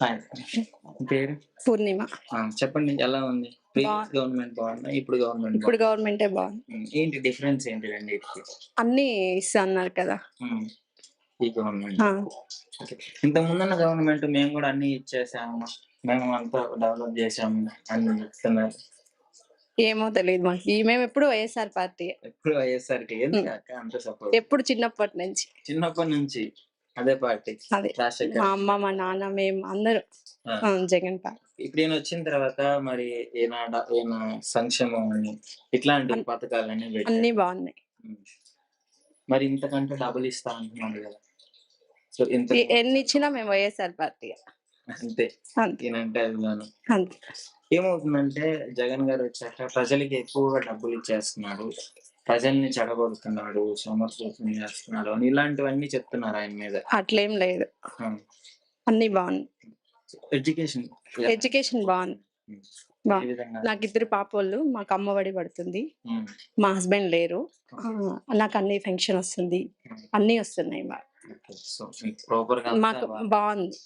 Hi. మీ పేరు? పూర్ణిమ. చెప్పండి ఎలా ఉంది? బా ప్రీవియస్ గవర్నమెంట్ బాగుందా? ఇప్పుడు గవర్నమెంట్ ఇప్పుడు బాగుందా? గవర్నమెంటే బావుంది. ఏంటి డిఫరెన్స్ ఏంటి రెండిటికి? అన్నీ ఇస్తన్నారు కదా! హ్మ్. ఈ గవర్నమెంట్. ఆ! ఓకే. ఇంతకుముందున్న గవర్నమెంట్ మేము గూడా అన్నీ ఇచ్చేసాము. మేము అంతా డెవలప్ జేసాము అని చెప్తున్నారు. ఏమో తెలీదు మాకి. మేమెప్పుడు వైఎస్ఆర్ పార్టీయే. ఎప్పుడు వైఎస్ఆర్‌కి హ్మ్. ఎందుకక్క అంత సపోర్ట్? ఎప్పుడు చిన్నప్పటి నుంచి. చిన్నప్పటి నుంచి అదే పార్టీ. అదే. రాజశేఖర్. మా అమ్మ, మా నాన్న, మేము అందరూ ఆ! జగన్ పార్టీ. ఇప్పుడు ఈయనొచ్చిన తర్వాత మరి ఈయన సంక్షేమం అని ఇట్లాంటి అన్ పథకాలన్నీ అన్నీ పెట్టారు. బావున్నాయి. హ్మ్. మరి ఇంతకంటే డబుల్ ఇస్తా అంటున్నాడు గదా! సో ఇంతకు ఎన్నిచ్చినా మేము వైఎస్ఆర్ పార్టీయే. అంతే. అంతే. ఈయనంటే అభిమానం. అంతే. ఏమవుతుందంటే జగన్ గారు వచ్చాక ప్రజలకి ఎక్కువగా డబ్బులు ఇచ్చేస్తున్నాడు. ప్రజల్ని చెడగొడుతున్నాడు, సోమరిపోతులు చేస్తున్నాడు అని ఇలాంటివన్నీ చెప్తున్నారు ఆయన మీద. అట్లేం లేదు. ఆ! అన్నీ బావున్నాయి. ఎడ్యుకేషన్ ఎడ్యుకేషన్ బావుంది. ఏ విధంగా? నాకిద్దరు పాపోళ్ళు. మాకు అమ్మఒడి పడుతుంది. హ్మ్. మా హస్బెండ్ లేరు. నాకు అన్ని పెన్షన్ వస్తుంది. హ్మ్. అన్నీ వస్తున్నాయి మాకు. ఓకే. సో మీకు ప్రాపర్‌గా మాకు బావుంది.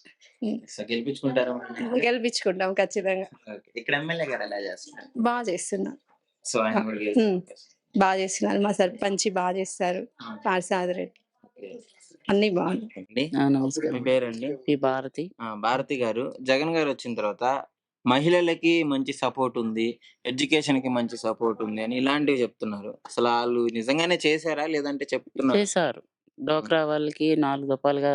సో గెలిపించుకుంటారా మరి? గెలిపించుకుంటాం ఖచ్చితంగా. ఓకే. ఇక్కడ ఎమ్మెల్యే గారు ఎలా చేస్తున్నారు? చేస్తున్నారు. సో ఆయన కూడా హ్మ్. గెలిచి చేస్తున్నారు. మా సర్పంచి చేస్తారు. ఆ! పార్సాది రెడ్డి. ఓకే. అన్నీ బావున్నాయి. అండి. మీ నమస్కారం. పేరండి? పి. భారతి. భారతి గారు, జగన్ గారు వచ్చిన తర్వాత మహిళలకి మంచి సపోర్ట్ ఉంది. ఎడ్యుకేషన్‌కి మంచి సపోర్ట్ ఉంది అని ఇలాంటివి చెప్తున్నారు. అసలు ఆళ్ళు నిజంగానే చేసారా? లేదంటే చెప్తున్నారా? చేశారు. హ్మ్. డ్వాక్రా వాళ్ళకి 4 దఫాలుగా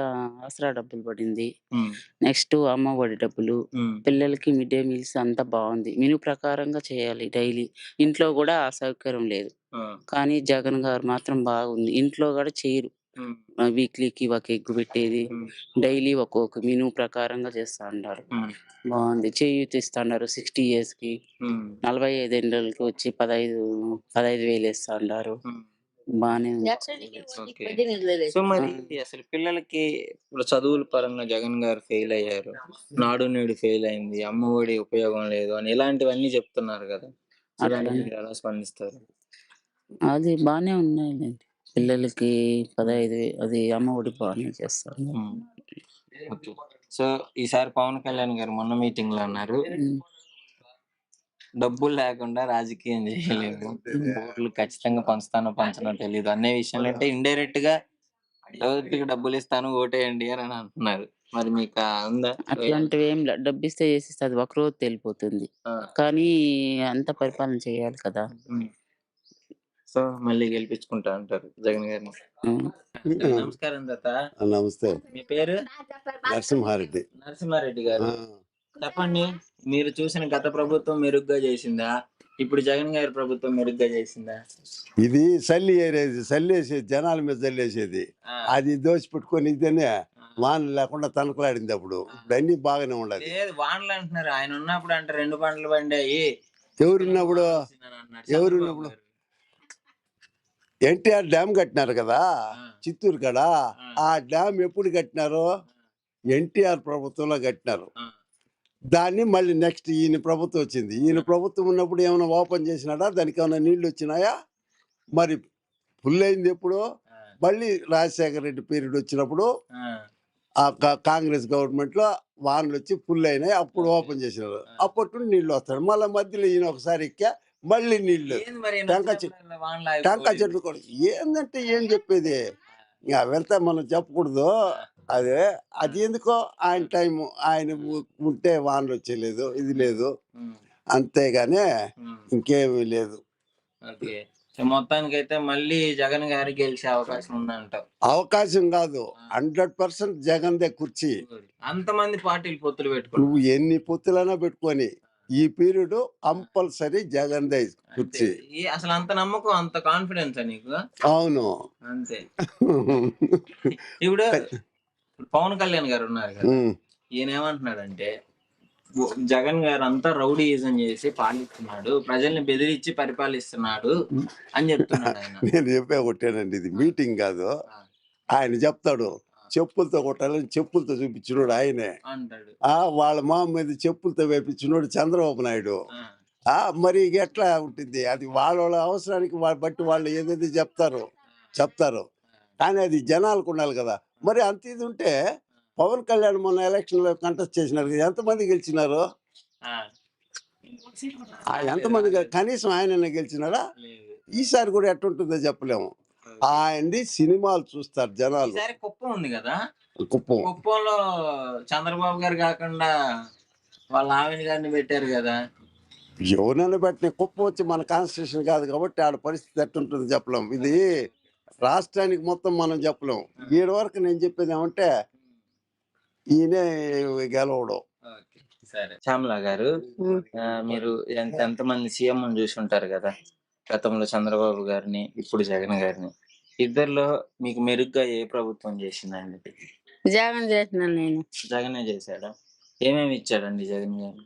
ఆసరా డబ్బులు పడింది. హ్మ్. నెక్స్ట్ అమ్మ ఒడి డబ్బులు. హ్మ్. పిల్లలకి మిడ్ డే మీల్స్ అంతా బావుంది. మెనూ ప్రకారంగా చేయాలి డైలీ. ఇంట్లో గూడా ఆ సౌకర్యం లేదు. ఆ! కానీ జగన్ గారు మాత్రం బాగుంది. ఇంట్లో గూడా చేయరు. హ్మ్. వీక్లీకి ఒక ఎగ్ పెట్టేది. హ్మ్. డైలీ ఒక్కొక్క మెనూ ప్రకారంగా చేస్తా ఉంటారు. హ్మ్. బావుంది. చేయూత ఇస్తన్నారు 60 ఇయర్స్‌కి. హ్మ్. 45 ఏండ్లకి వచ్చి 15,000 ఇస్తా ఉండారు. హ్మ్. బానే ఉంది. ఓకే. సో మరి అసలు పిల్లలకి ఇప్పుడు చదువుల పరంగా జగన్ గారు ఫెయిల్ అయ్యారు. నాడు నేడు ఫెయిల్ అయింది. అమ్మ ఒడి ఉపయోగం లేదు అని ఇలాంటివన్నీ చెప్తున్నారు గదా! సో దానికి అట్లనే మీరు ఎలా స్పందిస్తారు? అది బానే ఉన్నాయిలెండి. పిల్లలకి 15 అది అమ్మ ఒడి బానే చేస్తారు. హ్మ్. ఓకే. సో ఈసారి పవన్ కళ్యాణ్ గారు మొన్న మీటింగ్‌లో అన్నారు. హ్మ్. డబ్బులు లేకుండా రాజకీయం చేయలేము. ఓట్లు ఖచ్చితంగా పంచుతానో పంచనో తెలీదు. అనే విషయంలో అంటే ఇండైరెక్ట్‌గా ఎవరికి డబ్బులిస్తాను ఓటేయండి అని అంటున్నారు. మరి మీకు ఉందా? అట్లాంటివేం లే. డబ్బిస్తే చేసేస్తే అది ఒక రోజుతో ఎళ్ళిపోతుంది. ఆ! కానీ అంతా పరిపాలన చేయాలి కదా! హ్మ్. సో మళ్ళీ గెలిపించుకుంటా అంటారు జగన్ గారిని. హ్మ్. నమస్కారం తాత. నమస్తే. మీ పేరు? నరసింహారెడ్డి. నరసింహారెడ్డి గారు. ఆ! చెప్పండి. మీరు చూసిన గత ప్రభుత్వం మెరుగ్గా చేసిందా? ఇప్పుడు జగన్ గారి ప్రభుత్వం మెరుగ్గా చేసిందా? ఇది సల్లి ఏరేది సల్లేసేది జనాల మీద జల్లేసేది. ఆ! అది దోచిపెట్టుకొని ఇదనే ఆ! వాన లేకుండా తనకలాడింది అప్పుడు. ఇప్పుడు అన్నీ బాగానే ఉండదు. లేదు వానలు అంటున్నారు. ఆయన ఉన్నప్పుడు అంట 2 పంటలు పండాయి. ఎవరున్నప్పుడు వాన వచ్చిందని అంటున్నాడు చంద్రబాబు ఎవరున్నప్పుడు గారు. ఎన్టీఆర్ డ్యామ్ కట్టినారు కదా ఆ! చిత్తూరు కాడ. ఆ! ఆ డ్యామ్ ఎప్పుడు కట్టినారు? ఆ! ఎన్టీఆర్ ప్రభుత్వంలో కట్టినారు. ఆ! దాన్ని మళ్ళీ నెక్స్ట్ ఈయన ప్రభుత్వం వచ్చింది. ఈయన ప్రభుత్వం ఉన్నప్పుడు ఏమైనా ఓపెన్ చేసినాడా? దానికి ఏమైనా నీళ్లు వచ్చినాయా? మరి ఫుల్ అయింది ఎప్పుడు? ఆ! మళ్ళీ రాజశేఖర రెడ్డి పీరియడ్ వచ్చినప్పుడు ఆ! ఆ కాంగ్రెస్ గవర్నమెంట్లో వానలు వచ్చి ఫుల్ అయినాయి. అప్పుడు ఓకే. ఓపెన్ చేసినారు. ఆ! అప్పటి నుండి నీళ్లు వస్తాయి. మళ్ళీ మధ్యలో ఈయన ఒకసారి ఎక్కా మళ్ళీ నీళ్లు. ఏంది మరి ఈయన టెంకాయ చెట్టు వచ్చినప్పుడల్లా వానలు టెంకాయ ఆగిపోలేదు? చెట్లు కూడా ఏందంటే ఏం చెప్పేది? ఇంకా వెళ్తే మనం చెప్పకూడదు. అదే అది ఎందుకో ఆయన టైము ఆయన ఉంటే వానలు వచ్చేలేదు ఇది లేదు. హ్మ్. అంతేగాని హ్మ్. ఇంకేమీ లేదు. ఓకే. సో మొత్తానికైతే మళ్ళీ జగన్ గారికి గెలిచే అవకాశం ఉందంటావు. అవకాశం కాదు 100% జగన్దే కుర్చీ. అంతమంది పార్టీలు పొత్తులు పెట్టుకున్నారు. నువ్వు ఎన్ని పొత్తులైనా పెట్టుకొని ఈ పీరియడ్ కంపల్సరీ జగన్దే అంతే. కుర్చీ. అసలు అంత నమ్మకం అంత కాన్ఫిడెన్సా నీకు? అవును. అంతే. ఇప్పుడు పవన్ కళ్యాణ్ గారు ఉన్నారు కదా! ఉమ్. ఈయన ఏమంటున్నాడంటే జగన్ గారు అంతా రౌడీయిజం చేసి పాలిస్తున్నాడు. ప్రజల్ని బెదిరించి పరిపాలిస్తున్నాడు అని చెప్తున్నాడు ఆయన. నేను చెప్పే కొట్టానండి ఇది మీటింగ్ కాదు. ఆ! ఆయన చెప్తాడు చెప్పులతో కొట్టాలని చెప్పులతో చూపించినోడు ఆయనే. అంటాడు. వాళ్ళ మామ మీద చెప్పులతో వేపించినోడు చంద్రబాబు నాయుడు. ఆ! మరి ఎట్లా ఉంటుంది? అది వాళ్ళ వాళ్ళ అవసరానికి బట్టి వాళ్ళు ఏదేది చెప్తారు. కానీ అది జనాలకు ఉండాలి కదా. మరి అంత ఇది ఉంటే పవన్ కళ్యాణ్ మొన్న ఎలక్షన్ లో కంటెస్ట్ చేసినారు కదా, ఎంతమంది గెలిచినారు? ఆ, ఎంతమంది కనీసం ఆయన గెలిచినారా? లేదు. ఈసారి కూడా ఎట్టుంటుందో చెప్పలేము. ఆయనది సినిమాలు చూస్తారు జనాలు. ఈసారి కుప్పం ఉంది కదా, కుప్పం కుప్పంలో చంద్రబాబు గారు కాకుండా వాళ్ళ ఆవిడ గారిని పెట్టారు కదా. ఎవరైనా పెట్టిన కుప్పం వచ్చి మన కాన్స్టిట్యూషన్ కాదు కాబట్టి ఆడ పరిస్థితి ఎట్టుంటుందో చెప్పలేం. ఇది రాష్ట్రానికి మొత్తం మనం చెప్పలేం. ఏడు వరకు నేను చెప్పేది ఏమంటే ఈయనే గెలవడం. ఓకే, సరే. శ్యామల గారు, మీరు ఎంతమంది సీఎం చూసి ఉంటారు కదా, గతంలో చంద్రబాబు గారిని, ఇప్పుడు జగన్ గారిని. ఇద్దరిలో మీకు మెరుగ్గా ఏ ప్రభుత్వం చేసిందండి? జగన్ చేసిన నేను. జగనే చేశాడా? ఏమేమి ఇచ్చాడండి జగన్ గారు?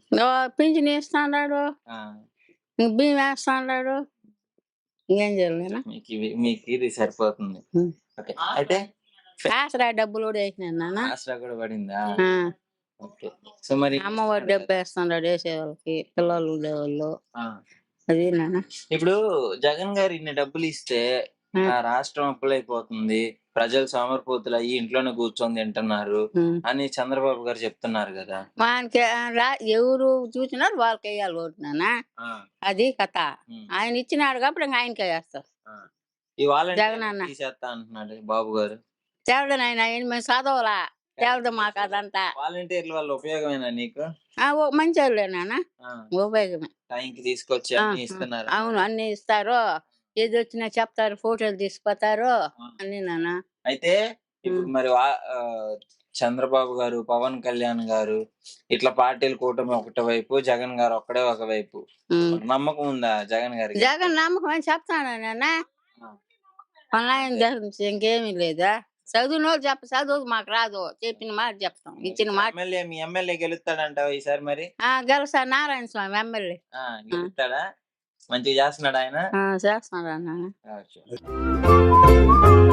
పింఛన్ ఇస్తాడు, ఆ, బియ్యం వేస్తాడు, ఇంకేం చేయలేనా? మీకు ఇది సరిపోతుంది. ఉం. ఓకే, అయితే ఆసరా డబ్బులు కూడా వేసినాను నాన్న. ఆసరా కూడా పడిందా? ఆ, ఓకే. సో మరి అమ్మఒడి డబ్బు వేస్తాడు వేసే వాళ్ళకి, పిల్లలు ఉండేవాళ్ళు. ఆ, అది నాన్న. ఇప్పుడు జగన్ గారు ఇన్ని డబ్బులు ఇస్తే ఆ రాష్ట్రం అప్పులైపోతుంది, ప్రజలు సోమరిపోతులు అయ్యి ఇంట్లోనే కూర్చొని తింటున్నారు అని చంద్రబాబు గారు చెప్తున్నారు కదా. మనకి ఎవరు చూసినారు వాళ్ళకి వేయాలి ఓటు నాన్న. ఆ, అది కథ. ఉం. ఆయన ఇచ్చినాడు కాబట్టి ఇంకా ఆయనకే వేస్తారు. ఆ. ఈ వాలంటీర్ జగన్ అన్న. తీసేస్తా అంటున్నాడు బాబు గారు. తేవడం ఆయన మేము చదవాలా, తేవడం మాకు అదంతా. వాలంటీర్ల వల్ల ఉపయోగమేనా నీకు? మంచి వాళ్ళే నాన్న, ఆ, ఉపయోగమే. టైంకి తీసుకొచ్చి అన్ని ఇస్తున్నారు. అవును, అన్ని ఇస్తారు. ఏది వచ్చినా చెప్తారు, ఫోటోలు తీసుకుపోతారు అన్ని నాన్న. అయితే ఇప్పుడు మరి చంద్రబాబు గారు, పవన్ కళ్యాణ్ గారు ఇట్లా పార్టీలు కూటమి ఒకటి వైపు, జగన్ గారు ఒక్కడే ఒకవైపు. నమ్మకం ఉందా జగన్ గారికి? జగన్ నమ్మకం అని చెప్తాను నాన్న. ఆన్లైన్ గురించి ఇంకేమీ లేదా. చదువునో చదువు మాకు రాదు, చెప్పిన మాట చెప్తాం, ఇచ్చిన మాట. మీ ఎమ్మెల్యే గెలుస్తాడంటావా ఈసారి మరి? గెలుస్తా నారాయణ స్వామి ఎమ్మెల్యే. గెలుస్తాడా? మంచిగా చేస్తున్నాడు ఆయన. చేస్తున్నాడు అన్న. ఓకే.